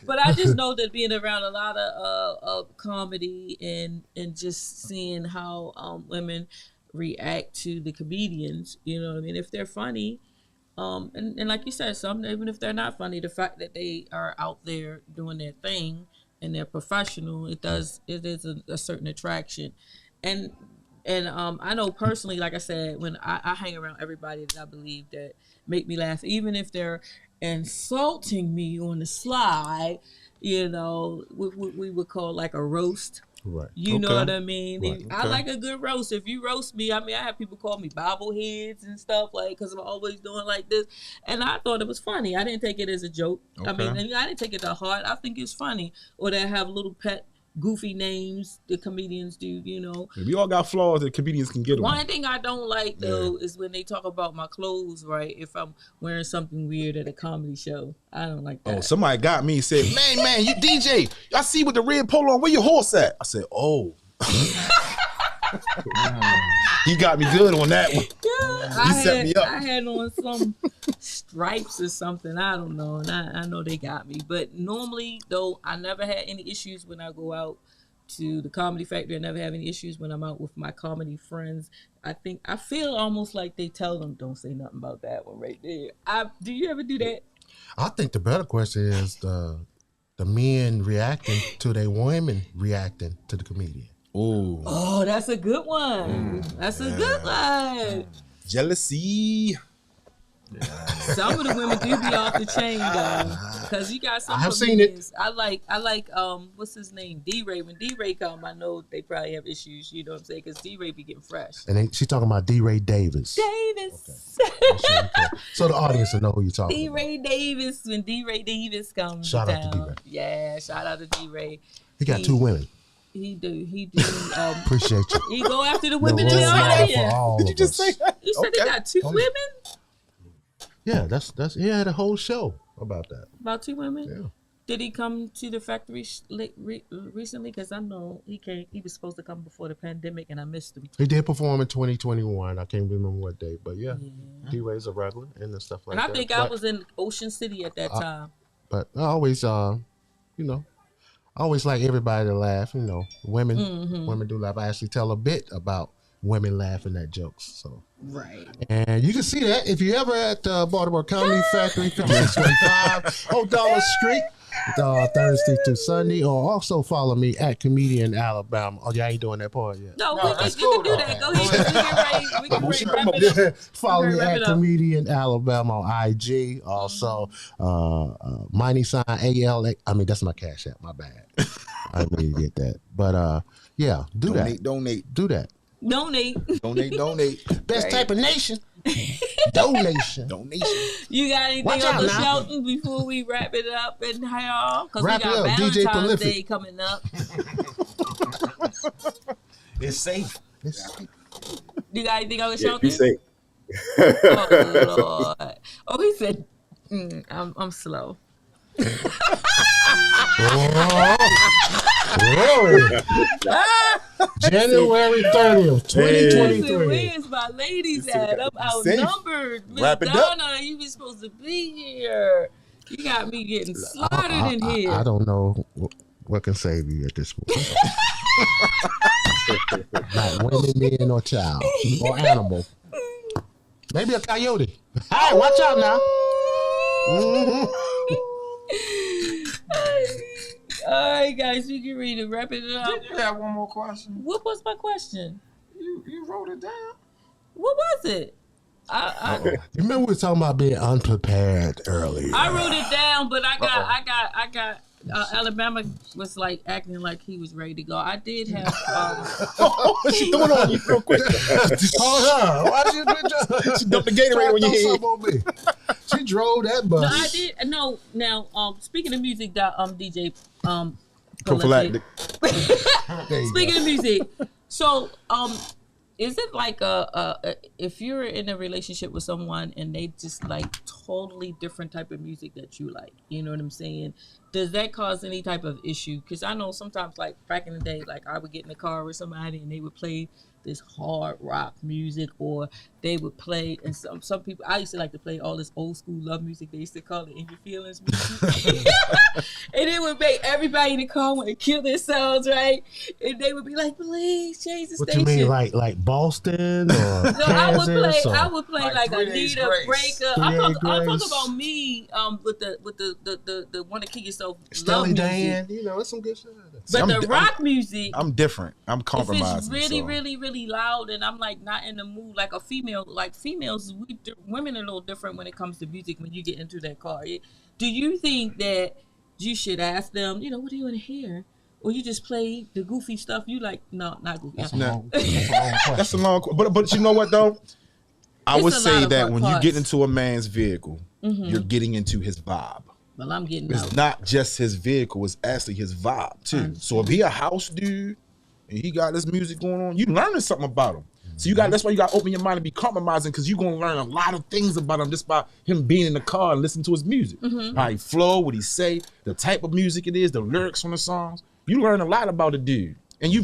But I just know that being around a lot of comedy and just seeing how women react to the comedians, you know what I mean? If they're funny, and like you said, some even if they're not funny, the fact that they are out there doing their thing and they're professional, it is a certain attraction. And I know personally, like I said, when I hang around everybody that I believe that make me laugh, even if they're insulting me on the slide, what we would call like a roast. Right. You know what I mean? Right. I like a good roast. If you roast me, I mean, I have people call me bobbleheads and stuff, like, because I'm always doing like this. And I thought it was funny. I didn't take it as a joke. Okay. I mean, I didn't take it to heart. I think it's funny. Or they have little pet goofy names the comedians do, We all got flaws that comedians can get them. One thing I don't like, though, is when they talk about my clothes, right? If I'm wearing something weird at a comedy show. I don't like that. Oh, somebody got me and said, man, you DJ. I see with the red polo on. Where your horse at? I said, oh. He got me good on that one. He set me up. I had on some stripes or something. I don't know. And I know they got me. But normally, though, I never had any issues when I go out to the Comedy Factory. I never have any issues when I'm out with my comedy friends. I feel almost like they tell them, don't say nothing about that one right there. Do you ever do that? I think the better question is the men reacting to their women reacting to the comedian. Ooh. Oh, that's a good one. That's a good one. Jealousy. Yeah. Some of the women do be off the chain though, because you got some. I have seen it. I like what's his name, D-Ray. When D-Ray come, I know they probably have issues. You know what I'm saying? Because D-Ray be getting fresh. And she's talking about D-Ray Davis. Davis. Okay. So the audience will know who you're talking D-Ray about. Davis. When D-Ray Davis comes Shout to out to town. D-Ray. Yeah, shout out to D-Ray. He got 2 women. He do. Appreciate you. He go after the women in The the role model audience. for all Did you of just us. say that? You said they got 2 women? Yeah, that's he had a whole show about that. About 2 women? Yeah. Did he come to the factory recently? Because I know he came. He was supposed to come before the pandemic, and I missed him. He did perform in 2021. I can't remember what day, but yeah. D-Ray's a regular and stuff like And that. I think I was in Ocean City at that time. But I always, I always like everybody to laugh. Women do laugh. I actually tell a bit about women laughing at jokes. So Right. and you can see that if you ever at Baltimore Comedy Factory, 5625 O'Donnell Street. Thursday through Sunday, or also follow me at Comedian Alabama. Oh, y'all ain't doing that part yet. No, that's you can cool, do that. Go ahead. We can wrap it up. Follow me wrap at it up. Comedian Alabama on IG. Also, Miney sign ALA. I mean, that's my Cash App. My bad. I need to get that. But yeah, Donate. Do that. Donate. Best type of nation. Donation. You got anything Watch on out the now. Shelton before we wrap it up and y'all? Because we Wrap it got up, DJ Valentine's Prolific. Day coming up. It's safe. You got anything on the Yeah, Shelton? be safe. Oh Lord! Oh, he said, "I'm slow." January 30th, 2023. Where's my ladies at? I'm outnumbered. Miss Wrap it up. Donna, you was supposed to be here. You got me getting slaughtered in here. I don't know what can save you at this point. Not women, men, or child, or animal. Maybe a coyote. Hey, watch out now. All right, guys, we can read it. Wrap it up. Did you have one more question? What was my question? You wrote it down. What was it? You remember we were talking about being unprepared earlier? I wrote it down, but I got Alabama was like acting like he was ready to go. I did have. What's she doing on you real quick? Hold on. Why she dumped the Gatorade on your head. On me. She drove that bus. No, I did. No, now speaking of music, DJ Prophylactic. Speaking of music, so is it like if you're in a relationship with someone and they just like totally different type of music that you like, you know what I'm saying? Does that cause any type of issue? Because I know sometimes, like back in the day, like I would get in the car with somebody and they would play this hard rock music, or they would play, and some people, I used to like to play all this old school love music. They used to call it In Your Feelings music. And it would make everybody in the car want to kill themselves, right? And they would be like, please change the What station. you mean, like Boston or No, Kansas? I would play like 3 Days Anita Grace. Breakup. 3 I'm Days talking Grace. about me with the want to kill yourself love Stelly music. Dan, you know, it's some good shit. But See, the rock music, I'm different. I'm if compromising. it's really, so. really, really loud, and I'm like not in the mood, like a female, like females, women are a little different when it comes to music. When you get into that car, do you think that you should ask them, you know, what do you want to hear, or you just play the goofy stuff you like? No, not goofy. That's a No. long question. That's a long, but you know what though? I It's would a lot say of that hard when you parts. get into a man's vehicle, you're getting into his vibe. Well, I'm getting It's out. not just his vehicle; it's actually his vibe too. So if he a house dude and he got this music going on, you learning something about him. So that's why you got to open your mind and be compromising, because you're gonna learn a lot of things about him just by him being in the car and listening to his music. How he flow, what he say, the type of music it is, the lyrics on the songs. You learn a lot about a dude. And you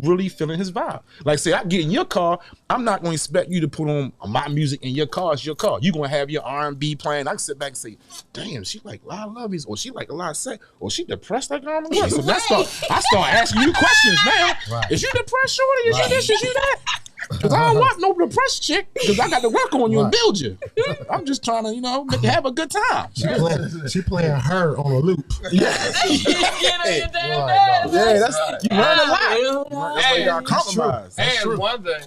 really feeling his vibe. Like say I get in your car, I'm not going to expect you to put on my music in your car. It's your car. You're going to have your R&B playing. I can sit back and say, damn, she like a lot of lovies, or she like a lot of sex, or she depressed like on the way. So I start asking you questions now. Right. Is you depressed, shorty? Is you this? Is you that? Because I don't want no depressed chick, because I got to work on you and build you. I'm just trying to, make you have a good time. She playing her on a loop. Yeah, Right. that's you learn a lot. That's why you got to compromise. And one thing,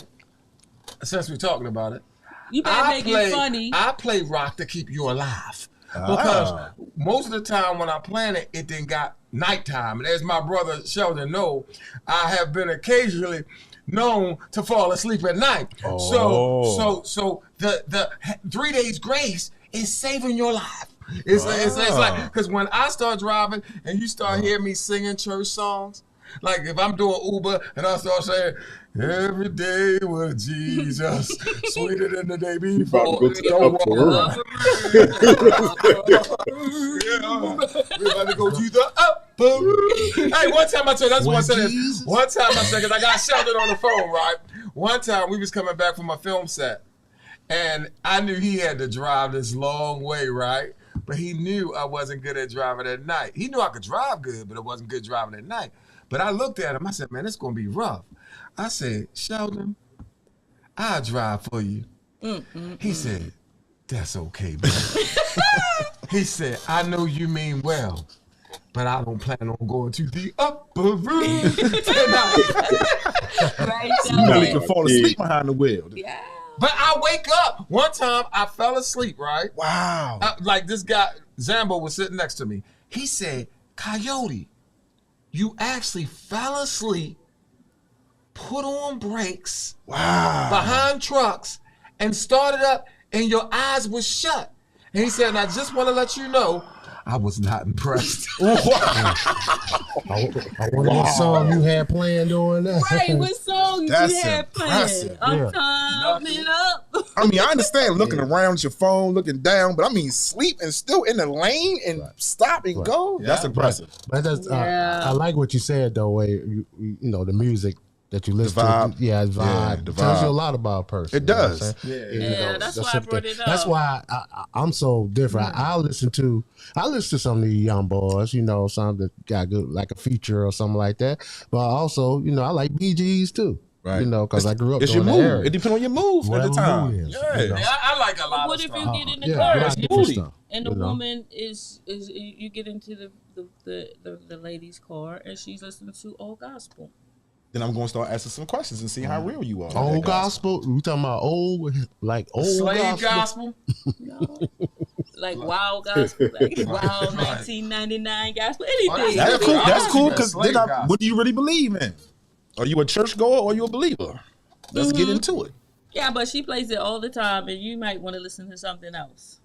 since we're talking about it, You better make it funny. I play rock to keep you alive. Because most of the time when I'm playing it, it then got nighttime. And as my brother Shelton know, I have been occasionally known to fall asleep at night. So the 3 days grace is saving your life. It's like, because when I start driving and you start hearing me singing church songs, like if I'm doing Uber and I start saying, every day with Jesus, sweeter than the day before. We're about to go to the upper. Hey, one time I said, that's what I said. One time I said, because I got Shelton on the phone, right? One time we was coming back from a film set, and I knew he had to drive this long way, right? But he knew I wasn't good at driving at night. He knew I could drive good, but I wasn't good driving at night. But I looked at him, I said, man, it's going to be rough. I said, Sheldon, I'll drive for you. He said, that's okay, baby. He said, I know you mean well. but I don't plan on going to the upper room tonight. Right You know, you there. can fall asleep behind the wheel. Yeah. But I wake up. One time I fell asleep, right? Wow. Like this guy, Zambo, was sitting next to me. He said, Coyote, you actually fell asleep, put on brakes Wow. behind trucks, and started up, and your eyes were shut. And he said, and I just want to let you know, I was not impressed. I wonder what song you had playing during that. Right, what song That's you had playing? impressive. I'm Yeah. coming up. I mean, I understand looking around at your phone, looking down, but I mean, sleep and still in the lane and stop and go. That's impressive. But that's, Yeah. I like what you said though. Way you know the music that you listen vibe. to. Yeah, the vibe. the Tells you a vibe. lot about a person. It you know what I'm does. saying? Yeah. You Yeah, that's why I something- brought it up. That's why I'm so different. I listen to some of these young boys. You know, some that got good like a feature or something like that. But also, you know, I like BGs too. Right. You know, because I grew up. It's your during that move. era. It depends on your move at Whatever the time. mood is, Yeah. you know. Yeah, I like a lot What of if stuff. you get in the Yeah, car a lot of different booty. stuff, and the you know. woman is you get into the lady's car and she's listening to old gospel. Then I'm going to start asking some questions and see how real you are. Old gospel. We talking about old, like old Slave gospel. gospel. Like wild gospel, like wild 1999 gospel, anything. That's cool. That's cool because Slave then gospel. what do you really believe in? Are you a churchgoer or are you a believer? Let's get into it. Yeah, but she plays it all the time, and you might want to listen to something else.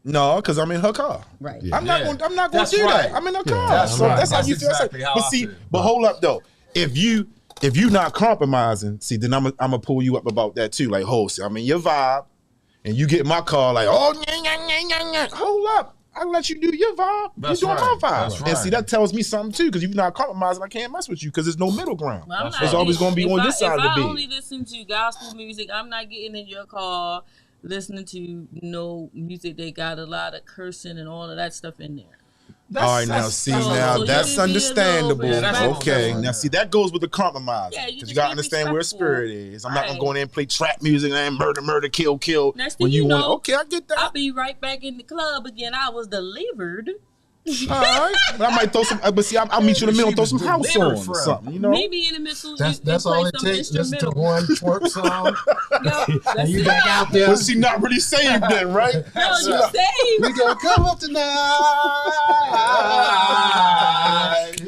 No, because I'm in her car. Right. Yeah. I'm not Yeah. going to That's do right. that. I'm in her car. That's so right. that's how That's you feel. exactly how But I see, feel. but hold up though. If you not compromising, see, then I'm gonna pull you up about that too. Like, hold, see, I'm in your vibe, and you get in my car like, oh, hold up. I let you do your vibe. That's you doing right. my vibe. That's And see, right. that tells me something too, because if you're not compromising, I can't mess with you because there's no middle ground. Well, I'm That's not It's always getting- gonna be if on I- this side of the If I bed. only listen to gospel music, I'm not getting in your car listening to no music. They got a lot of cursing and all of that stuff in there. All right, now see, so now you that's can be a little understandable. bit- Yeah, that's Okay, understandable. now see, that goes with the compromise. Yeah, you Because just you gotta be understand where respectful. spirit is. I'm not gonna Right. go in there and play trap music and murder, kill. Next When thing you you want, know, okay, I get that. I'll be right back in the club again. I was delivered. All right, but I might throw some. But see, I'll meet you in the middle and throw some house delivered on or from. something. You know, Maybe in the middle, That's all it takes. Listen to one twerk song, Yo, and that's you it. back out there. but she not really saved then, right? No, you saved. We gonna come up tonight.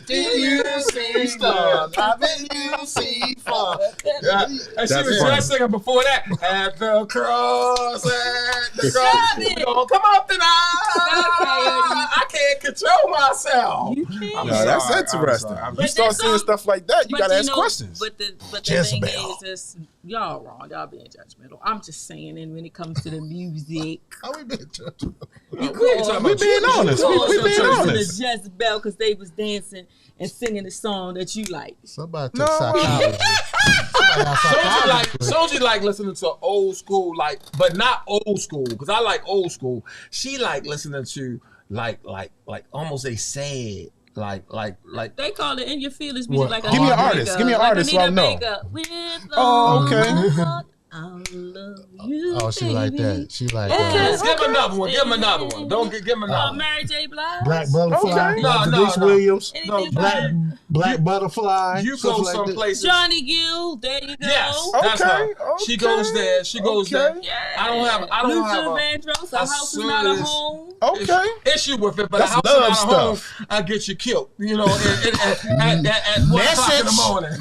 Did you see stars? I bet you see fun. Yeah. And she That's was funny. just singing before that. At the cross, at the Stop cross. it. We gonna come up tonight. I can't control myself. You can't. I'm No, that's sorry, interesting. I'm sorry. You But start that's saying all- stuff like that, you But gotta ask know, questions. But the Jezebel. thing is, just y'all wrong. Y'all being judgmental. I'm just saying, and when it comes to the music, How we been judging? you we being honest. We being honest. The Jezebel because they was dancing and singing the song that you like. Somebody No. took psychology. Somebody got psychology. Sonji like listening to old school, like, but not old school, because I like old school. She like listening to like almost a sad, like. They call it in your feelings music. What? Like Give me an Anita artist. Baker. Give me an Like artist so I Anita know. Baker. With Oh, okay. all my heart, I'll love you. Oh, she like that. She like Let's give him another one. Give him another one. Don't give him another one. Mary J. Blige. Black Butterfly. Okay. Like No, Denise no. Williams. Anything Black Butterfly. You stuff go like some that. places. Johnny Gill. There you go. Yes, that's Okay, her. She okay, goes there. She goes there. okay. Yeah. I don't have Luther a Vandross. A house is not a serious- home. Okay. issue with it, but That's a house love not a home, stuff. I get you killed. You know, at 1 o'clock in the morning.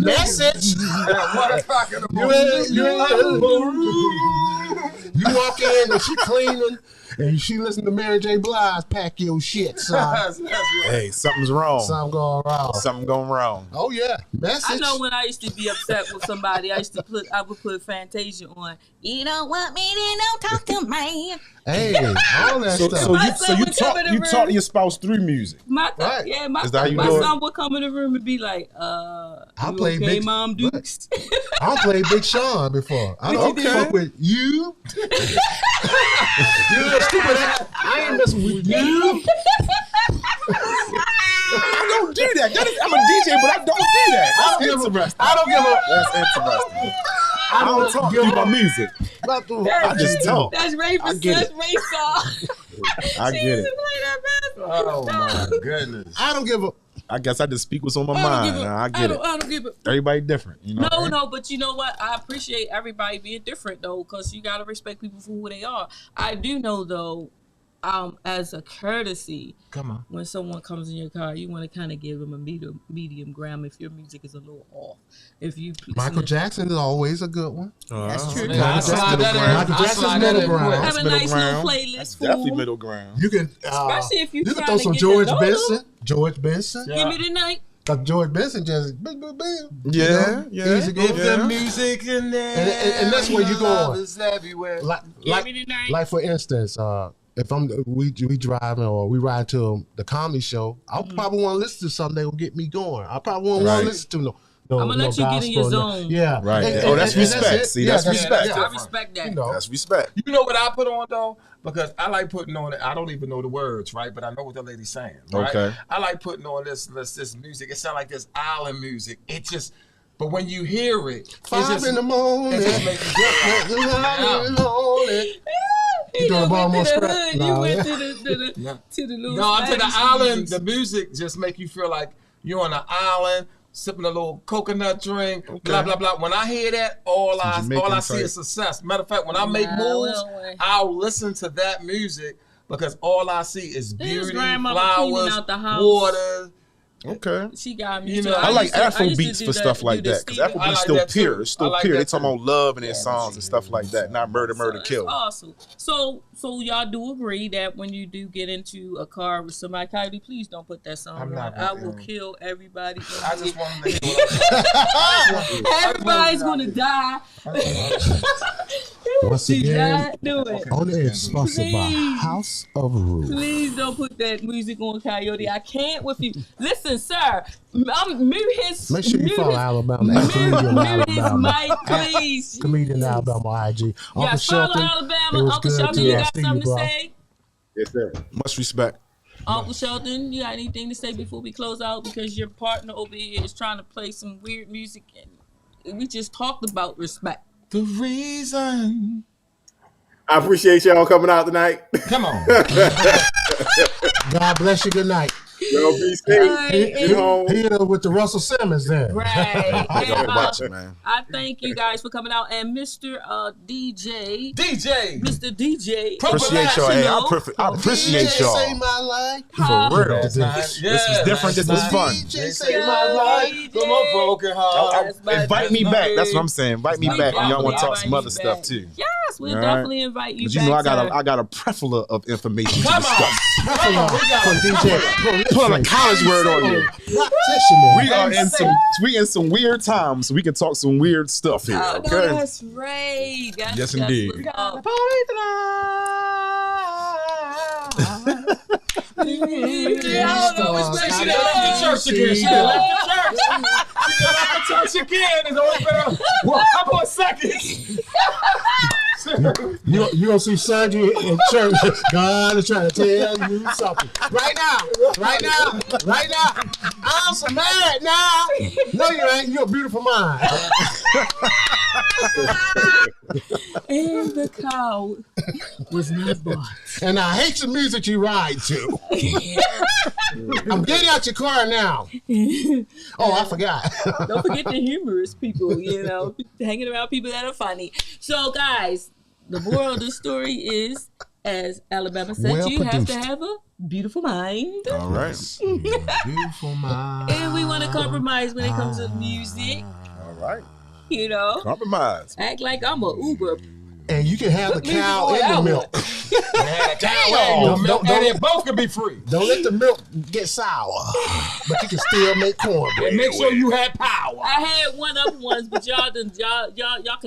Message. At 1 o'clock in the morning. You walk in and she cleaning and she listen to Mary J. Blige. Pack your shit, son. That's right. Hey, something's wrong. Something going wrong. Something going wrong. Oh yeah, message. I know when I used to be upset with somebody, I would put Fantasia on. You don't want me to don't talk to me. Hey, all that So, stuff. so My you, son would come in the you room. talk to your spouse through music. My Right. Is that how you my do it? son would come in the room and be like, you play okay, big- Mom Dukes? I played Big Sean before. I don't Okay. fuck with you. You little stupid ass. I ain't messing with you. I don't do that. I'm a DJ, but I don't do that. That's interesting. I don't give a. That's interesting. I don't talk give through a- my music. I just talk. That's Ray I get that's Ray song. I She get used it. to play that Oh my goodness. I don't give a. I guess I just speak what's on my mind. I get it. I don't give it. Everybody different, you know. No, but you know what? I appreciate everybody being different though, because you gotta respect people for who they are. I do know though, as a courtesy, Come on. when someone comes in your car, you want to kind of give them a medium gram if your music is a little off. If you Michael Jackson is always a good one. That's true. I slide that in. Michael I Jackson's slide that middle in ground. quick. have a middle nice ground. little playlist. That's fool. definitely middle ground. You can, Especially if you can trying throw to some get George that Benson. George Benson. Yeah. Give me the night. Cause George Benson just bing, bing, bing. Yeah, You know? Easy If go. the music in there, And that's where you love going. is everywhere. Give me the night. Like for instance, if we driving or we ride to the comedy show, I probably want to listen to something that will get me going. I probably won't want Right. to listen to no I'ma let you get in your gospel, zone. Yeah, Right. And- Oh, that's and respect. it. See, that's respect. I respect that. You know, That's respect. You know what I put on though? Because I like putting on it. I don't even know the words, right? But I know what the lady's saying. Right? Okay. I like putting on this music. It sounds like this island music. It just, but when you hear it, it's 5 just, in the morning. it just makes you You doing done went Baltimore to the scrap? hood. You No, went yeah. to the little. No, I'm to the Spanish island. music. The music just make you feel like you're on an island, sipping a little coconut drink, blah blah blah. When I hear that, all I Jamaican see type. is success. Matter of fact, when I make Nah, moves, well, I'll listen to that music because all I see is beauty, grandmother cleaning flowers, out the house. water. Okay. She got me. You too. know, I like used to- Afro used to beats do for the- stuff like do the that because Stevie- Afro I beats like still that too. pure. It's I still like pure. that They talking too. about love in their songs and stuff like that, not murder, That's kill. awesome. So y'all do agree that when you do get into a car with somebody, Coyote, please don't put that song I'm on. not I gonna- will kill everybody. I just wanted to hear what Everybody's gonna die. Once She again, died. Do it. on the air sponsored by Please. House of Rules. Please don't put that music on, Coyote. I can't with you. Listen, sir. Mute his. Make sure you mute follow his- Alabama at Comedian Mute his Alabama. mic, please. Comedian Alabama IG. Uncle Yes, follow Shelton, it Alabama. was Uncle good Shelton, to you see got something to bro. say? Yes, sir. Much respect. Uncle Shelton, you got anything to say before we close out? Because your partner over here is trying to play some weird music, and we just talked about respect. the reason. I appreciate y'all coming out tonight. Come on. God bless you. Good night. Y'all be safe. Get home. He with the Russell Simmons then. Right. I And, gotta watch it, man. I thank you guys for coming out. And Mr. DJ, DJ. Mr. DJ, Appreciate y'all. Hey, I appreciate DJ y'all. Save my life. For real. That's nice. Yeah, This was different. This was that's fun. nice. DJ Save my My life. life from a broken heart. That's my- Invite me back. That's what I'm saying. Invite me We back when y'all want to talk definitely some other invite stuff you too. back. Yes, we'll All right. definitely invite you But back. you know, sir. I got a plethora of information to Come discuss. on. Come on. We got From DJ. Put a college word on you. Practitioner. We are in some weird times, so we can talk some weird stuff here. Oh, no, Okay. that's right. Yes, indeed. She done left the church again. She done left the church. She done left the church again. It's only been a couple of seconds. You don't see Sonji in church. God is trying to tell you something. Right now. I'm so mad now. No, you ain't. You're a beautiful mind. And the cow was not bought. And I hate the music you ride to. I'm getting out your car now. Oh, I forgot. Don't forget the humorous people, hanging around people that are funny. So, guys, the moral of the story is, as Alabama said, Well you have to produced. have a beautiful mind. All right. Beautiful mind. And we want to compromise when it comes to music, All right. Compromise. Act like I'm a Uber. And you can have the Put music cow on in the that milk. Milk and it both can be free. Don't let the milk get sour. But you can still make cornbread. And make sure you have power. I had one other ones, but y'all can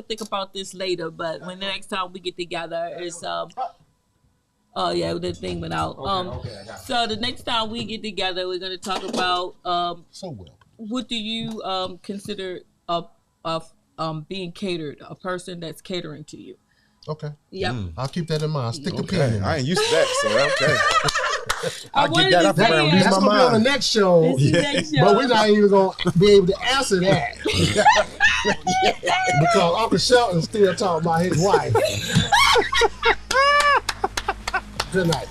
think about this later. But when the next time we get together, it's oh yeah, the thing went out. Okay, I got it. So the next time we get together, we're gonna talk about So well. what do you consider being catered, a person that's catering to you. Okay. Yep. I'll keep that in mind. Stick the pin Okay. in I it. ain't used to that, so okay. I I'll wanted get that to up say around. that. Use That's my going to be on the mind. next show. This is next show. But we're not even going to be able to answer that. Because Uncle Shelton still talking about his wife. Good night.